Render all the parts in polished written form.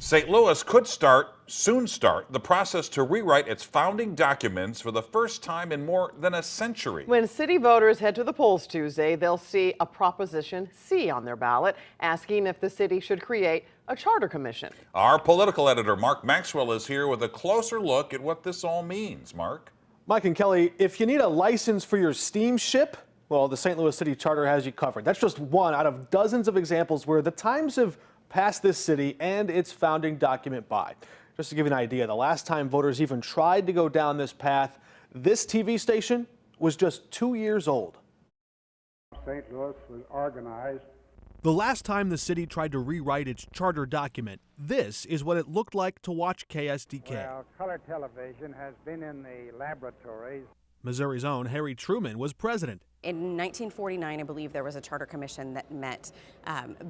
St. Louis could soon start, the process to rewrite its founding documents for the first time in more than a century. When city voters head to the polls Tuesday, they'll see a Proposition C on their ballot, asking if the city should create a charter commission. Our political editor, Mark Maxwell, is here with a closer look at what this all means. Mark? Mike and Kelly, if you need a license for your steamship, well, the St. Louis City Charter has you covered. That's just one out of dozens of examples where the times have passed this city and its founding document by. Just to give you an idea, the last time voters even tried to go down this path, this TV station was just 2 years old. St. Louis was organized. The last time the city tried to rewrite its charter document, this is what it looked like to watch KSDK. Well, color television has been in the laboratories. Missouri's own Harry Truman was president. In 1949, I believe there was a charter commission that met,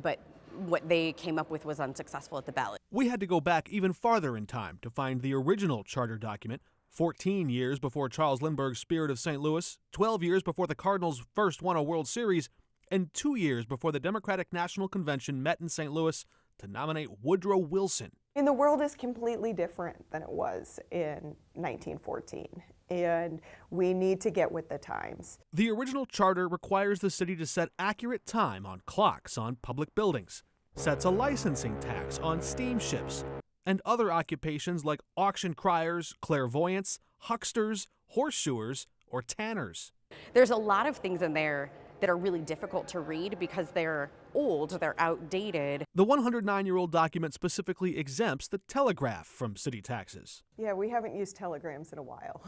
but what they came up with was unsuccessful at the ballot. We had to go back even farther in time to find the original charter document, 14 years before Charles Lindbergh's Spirit of St. Louis, 12 years before the Cardinals first won a World Series, and 2 years before the Democratic National Convention met in St. Louis to nominate Woodrow Wilson. And the world is completely different than it was in 1914, and we need to get with the times. The original charter requires the city to set accurate time on clocks on public buildings, sets a licensing tax on steamships, and other occupations like auction criers, clairvoyants, hucksters, horseshoers, or tanners. There's a lot of things in there that are really difficult to read because they're old, they're outdated. The 109-year-old document specifically exempts the telegraph from city taxes. Yeah, we haven't used telegrams in a while.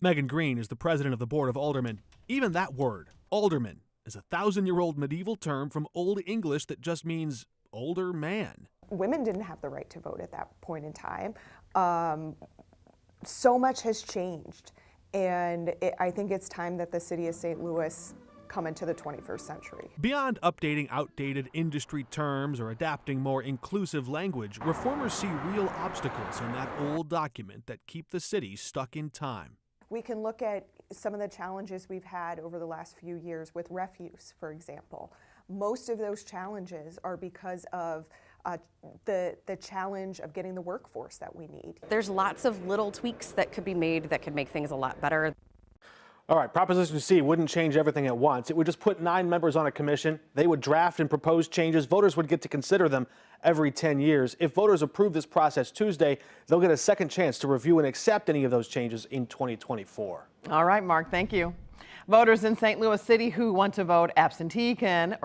Megan Green is the president of the Board of Aldermen. Even that word, alderman, is a 1,000-year-old medieval term from Old English that just means older man. Women didn't have the right to vote at that point in time. So much has changed, and I think it's time that the city of St. Louis come into the 21st century. Beyond updating outdated industry terms or adapting more inclusive language, reformers see real obstacles in that old document that keep the city stuck in time. We can look at some of the challenges we've had over the last few years with refuse, for example. Most of those challenges are because of the challenge of getting the workforce that we need. There's lots of little tweaks that could be made that could make things a lot better. All right, Proposition C wouldn't change everything at once. It would just put 9 members on a commission. They would draft and propose changes. Voters would get to consider them every 10 years. If voters approve this process Tuesday, they'll get a second chance to review and accept any of those changes in 2024. All right, Mark, thank you. Voters in St. Louis City who want to vote absentee can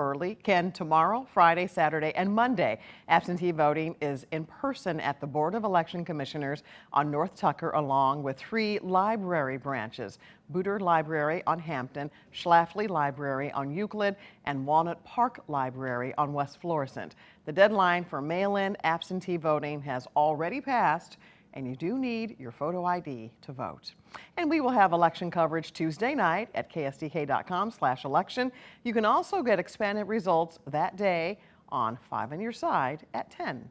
tomorrow, Friday, Saturday, and Monday. Absentee voting is in person at the Board of Election Commissioners on North Tucker, along with 3 library branches: Booter Library on Hampton, Schlafly Library on Euclid, and Walnut Park Library on West Florissant. The deadline for mail-in absentee voting has already passed, and you do need your photo ID to vote. And we will have election coverage Tuesday night at ksdk.com/election. You can also get expanded results that day on 5 on Your Side at 10.